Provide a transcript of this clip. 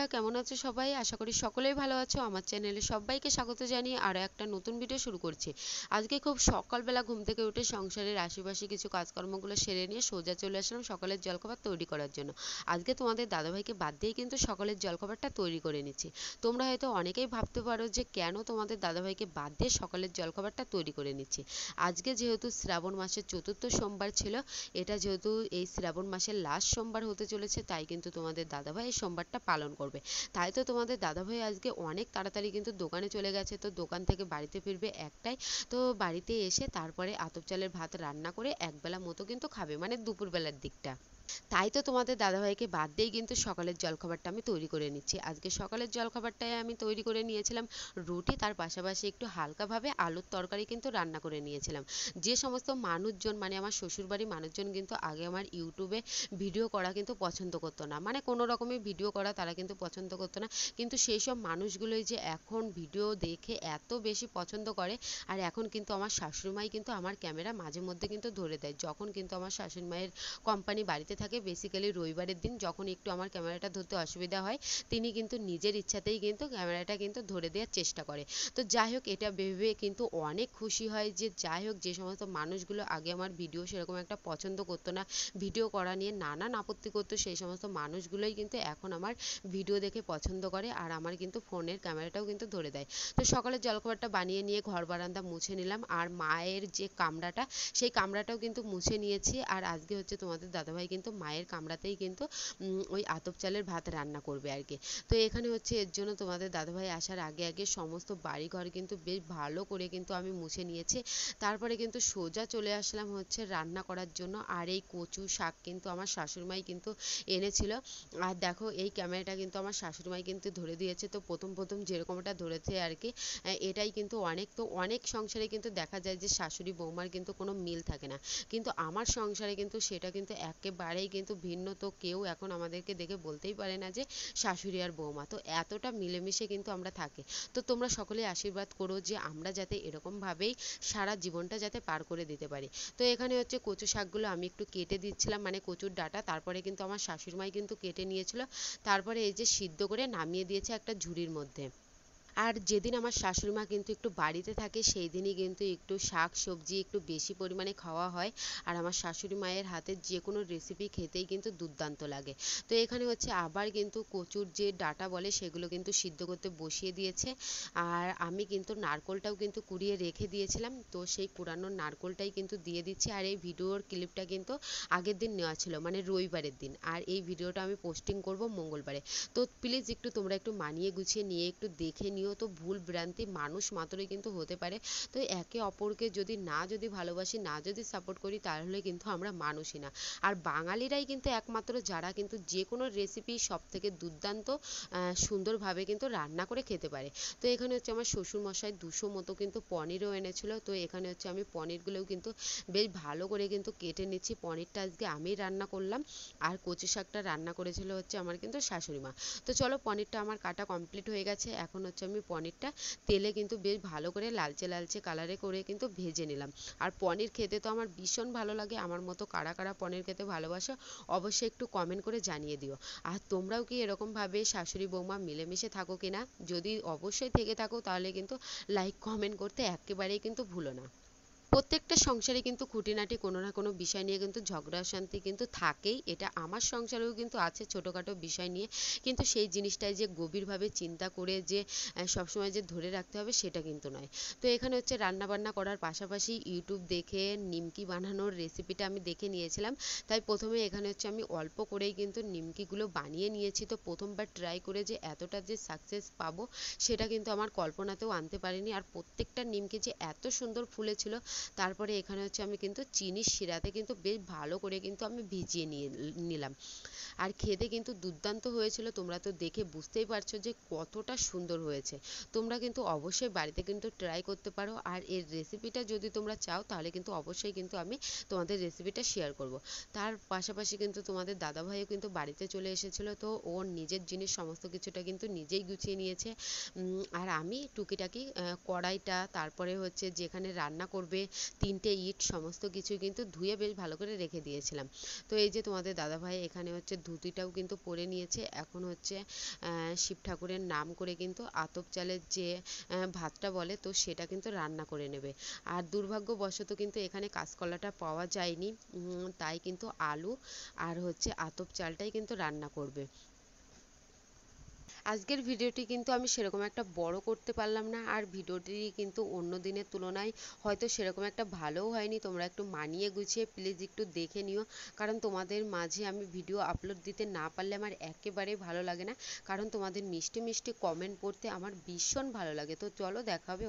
বন্ধুরা, কেমন আছো সবাই? আশা করি সকলেই ভালো আছো। আমার চ্যানেলে সবাইকে স্বাগত জানিয়ে আরও একটা নতুন ভিডিও শুরু করছি। আজকে খুব সকালবেলা ঘুম থেকে উঠে সংসারের আশেপাশে কিছু কাজকর্মগুলো সেরে নিয়ে সোজা চলে আসলাম সকালের জলখাবার তৈরি করার জন্য। আজকে তোমাদের দাদাভাইকে বাদ দিয়েই কিন্তু সকালের জলখাবারটা তৈরি করে নিচ্ছি। তোমরা হয়তো অনেকেই ভাবতে পারো যে কেন তোমাদের দাদাভাইকে বাদ দিয়ে সকালের জলখাবারটা তৈরি করে নিচ্ছি। আজকে যেহেতু শ্রাবণ মাসের চতুর্থ সোমবার ছিল, এটা যেহেতু এই শ্রাবণ মাসের লাস্ট সোমবার হতে চলেছে, তাই কিন্তু তোমাদের দাদাভাই এই সোমবারটা পালন করবে। তাই তো তোমাদের দাদাভাই আজকে অনেক তাড়াতাড়ি কিন্তু দোকানে চলে গেছে। তো দোকান থেকে বাড়িতে ফিরবে একটাই। তো বাড়িতে এসে তারপরে আতপ চালের ভাত রান্না করে একবেলা মতো কিন্তু খাবে, মানে দুপুরবেলার দিকটা। তাই তো তোমাদের দাদাভাইকে বাদ দিয়েই কিন্তু সকালের জলখাবারটা আমি তৈরি করে নিচ্ছি। আজকে সকালের জলখাবারটায় আমি তৈরি করে নিয়েছিলাম রুটি, তার পাশাপাশি একটু হালকাভাবে আলুর তরকারি কিন্তু রান্না করে নিয়েছিলাম। যে সমস্ত মানুষজন, মানে আমার শ্বশুরবাড়ির মানুষজন কিন্তু আগে আমার ইউটিউবে ভিডিও করা কিন্তু পছন্দ করতো না, মানে কোনো রকমের ভিডিও করা তারা কিন্তু পছন্দ করতো না। কিন্তু সেই সব মানুষগুলোই যে এখন ভিডিও দেখে এত বেশি পছন্দ করে। আর এখন কিন্তু আমার শাশুড়িমাই কিন্তু আমার ক্যামেরা মাঝে মধ্যে কিন্তু ধরে দেয়, যখন কিন্তু আমার শাশুড়ি মায়ের কোম্পানি বাড়িতে থাকে। বেসিক্যালি রবিবারের দিন যখন একটু আমার ক্যামেরাটা ধরতে অসুবিধা হয়, তিনি কিন্তু নিজের ইচ্ছাতেই কিন্তু ক্যামেরাটা কিন্তু ধরে দেওয়ার চেষ্টা করে। তো যাই হোক, এটা ভেবে কিন্তু অনেক খুশি হয় যে যাই হোক, যে সমস্ত মানুষগুলো আগে আমার ভিডিও সেরকম একটা পছন্দ করতো না, ভিডিও করা নিয়ে নানান আপত্তি করতো, সেই সমস্ত মানুষগুলোই কিন্তু এখন আমার ভিডিও দেখে পছন্দ করে আর আমার কিন্তু ফোনের ক্যামেরাটাও কিন্তু ধরে দেয়। তো সকালের জলখাবারটা বানিয়ে নিয়ে ঘর বারান্দা মুছে নিলাম, আর মায়ের যে কামরাটা সেই কামরাটাও কিন্তু মুছে নিয়েছি। আর আজকে হচ্ছে তোমাদের দাদাভাই কিন্তু মায়ের কামরাতেই কিন্তু ওই আতপ চালের ভাত রান্না করবে আর কি। তো এখানে হচ্ছে এর জন্য তোমাদের দাদাভাই আসার আগে আগে সমস্ত বাড়িঘর কিন্তু বেশ ভালো করে কিন্তু আমি মুছে নিয়েছি। তারপরে কিন্তু সোজা চলে আসলাম হচ্ছে রান্না করার জন্য। আর এই কচু শাক কিন্তু আমার শাশুড়িমাই কিন্তু এনেছিল। আর দেখো, এই ক্যামেরাটা কিন্তু আমার শাশুড়িমাই কিন্তু ধরে দিয়েছে। তো প্রথম প্রথম যেরকমটা ধরেছে আর কি, এটাই কিন্তু অনেক। তো অনেক সংসারে কিন্তু দেখা যায় যে শাশুড়ি বৌমার কিন্তু কোনো মিল থাকে না, কিন্তু আমার সংসারে কিন্তু সেটা কিন্তু একেবারেই কিন্তু ভিন্ন। তো কেউ এখন আমাদেরকে দেখে বলতেই পারে না যে শাশুড়ি আর বৌমা। তো এতটা মিলেমিশে কিন্তু আমরা থাকি। তো তোমরা সকলে আশীর্বাদ করো যে আমরা যাতে এরকমভাবেই সারা জীবনটা যাতে পার করে দিতে পারি। তো এখানে হচ্ছে কচু শাকগুলো আমি একটু কেটে দিচ্ছিলাম, মানে কচুর ডাঁটা। তারপরে কিন্তু আমার শাশুড়িমাই কিন্তু কেটে নিয়েছিল। তারপরে এই যে সিদ্ধ করে নামিয়ে দিয়েছে একটা ঝুড়ির মধ্যে। আর যেদিন আমার শাশুড়ি মা কিন্তু একটু বাড়িতে থাকে, সেই দিনই কিন্তু একটু শাক সবজি একটু বেশি পরিমাণে খাওয়া হয়। আর আমার শাশুড়ি মায়ের হাতের যে কোনো রেসিপি খেতেই কিন্তু দুর্দান্ত লাগে। তো এখানে হচ্ছে আবার কিন্তু কচুর যে ডাঁটা বলে সেগুলো কিন্তু সিদ্ধ করতে বসিয়ে দিয়েছে। আর আমি কিন্তু নারকোলটাও কিন্তু কুড়িয়ে রেখে দিয়েছিলাম, তো সেই কুড়ানো নারকোলটাই কিন্তু দিয়ে দিচ্ছি। আর এই ভিডিওর ক্লিপটা কিন্তু আগের দিন নেওয়া ছিল, মানে রবিবারের দিন। আর এই ভিডিওটা আমি পোস্টিং করব মঙ্গলবারে। তো প্লিজ একটু তোমরা একটু মানিয়ে গুছিয়ে নিয়ে একটু দেখে নিও। তো ভুল ভ্রান্তি মানুষ মাত্রই কিন্তু হতে পারে। তো একে অপরকে যদি ভালোবাসি, না যদি সাপোর্ট করি, তাহলে কিন্তু আমরা মানুষই না। আর বাঙালিরাই কিন্তু একমাত্র যারা কিন্তু যে কোনো রেসিপি সব থেকে দুর্দান্ত সুন্দরভাবে কিন্তু রান্না করে খেতে পারে। তো এখানে হচ্ছে আমার শ্বশুর মশাই 200 মতো কিন্তু পনিরও এনেছিল। তো এখানে হচ্ছে আমি পনিরগুলোও কিন্তু বেশ ভালো করে কিন্তু কেটে নিচ্ছি। পনিরটা আজকে আমি রান্না করলাম, আর কচু শাকটা রান্না করেছিল হচ্ছে আমার কিন্তু শাশুড়ি মা। তো চলো, পনিরটা আমার কাটা কমপ্লিট হয়ে গেছে। এখন হচ্ছে আমি পনিরটা তেলে কিন্তু বেশ ভালো করে লালচে লালচে কালারে করে কিন্তু ভেজে নিলাম। আর পনির খেতে তো আমার ভীষণ ভালো লাগে। আমার মতো কারা কারা পনির খেতে ভালোবাসো অবশ্যই একটু কমেন্ট করে জানিয়ে দিও। আর তোমরাও কি এরকমভাবে শাশুড়ি বৌমা মিলেমিশে থাকো কিনা? যদি অবশ্যই থেকে থাকো তাহলে কিন্তু লাইক কমেন্ট করতে একেবারেই কিন্তু ভুলো না। প্রত্যেকটা সংসারে কিন্তু খুঁটিনাটি কোনো না কোনো বিষয় নিয়ে কিন্তু ঝগড়া অশান্তি কিন্তু থাকেই। এটা আমার সংসারেও কিন্তু আছে ছোটোখাটো বিষয় নিয়ে। কিন্তু সেই জিনিসটাই যে গভীরভাবে চিন্তা করে যে সবসময় যে ধরে রাখতে হবে সেটা কিন্তু নয়। তো এখানে হচ্ছে রান্না বান্না করার পাশাপাশি ইউটিউব দেখে নিমকি বানানোর রেসিপিটা আমি দেখে নিয়েছিলাম। তাই প্রথমে এখানে হচ্ছে আমি অল্প করেই কিন্তু নিমকিগুলো বানিয়ে নিয়েছি। তো প্রথমবার ট্রাই করে যে এতটা যে সাকসেস পাবো সেটা কিন্তু আমার কল্পনাতেও আনতে পারিনি। আর প্রত্যেকটা নিমকি যে এত সুন্দর ফুলেছিল। তারপরে এখানে হচ্ছে আমি কিন্তু চিনির শিরাতে কিন্তু বেশ ভালো করে কিন্তু আমি ভিজিয়ে নিলাম। আর খেতে কিন্তু দুর্দান্ত হয়েছিল। তোমরা তো দেখে বুঝতেই পারছো যে কতটা সুন্দর হয়েছে। তোমরা কিন্তু অবশ্যই বাড়িতে কিন্তু ট্রাই করতে পারো। আর এর রেসিপিটা যদি তোমরা চাও তাহলে কিন্তু অবশ্যই কিন্তু আমি তোমাদের রেসিপিটা শেয়ার করব। তার পাশাপাশি কিন্তু তোমাদের দাদাভাইও কিন্তু বাড়িতে চলে এসেছিল। তো ওর নিজের জিনিস সমস্ত কিছুটা কিন্তু নিজেই গুছিয়ে নিয়েছে। আর আমি টুকিটাকি কড়াইটা, তারপরে হচ্ছে যেখানে রান্না করবে 3টে ইট সমস্ত কিছু কিন্তু ধুয়ে বেশ ভালো করে রেখে দিয়েছিলাম। তো এই যে তোমাদের দাদাভাই এখানে হচ্ছে ধুতিটাও কিন্তু পরে নিয়েছে। এখন হচ্ছে শিব ঠাকুরের নাম করে কিন্তু আতপ চালের যে ভাতটা বলে তো সেটা কিন্তু রান্না করে নেবে। আর দুর্ভাগ্যবশত কিন্তু এখানে কাঁচকলাটা পাওয়া যায়নি, তাই কিন্তু আলু আর হচ্ছে আতপ চালটাই কিন্তু রান্না করবে। আজকের ভিডিওটি কিন্তু আমি সেরকম একটা বড় করতে পারলাম না, আর ভিডিওটি কিন্তু অন্য দিনের তুলনায় হয়তো সেরকম একটা ভালোও হয়নি। তোমরা একটু মানিয়ে গুছিয়ে প্লিজ একটু দেখে নিও, কারণ তোমাদের মাঝে আমি ভিডিও আপলোড দিতে না পারলে আমার একেবারেই ভালো লাগে না, কারণ তোমাদের মিষ্টি মিষ্টি কমেন্ট পড়তে আমার ভীষণ ভালো লাগে। তো চলো দেখা হবে।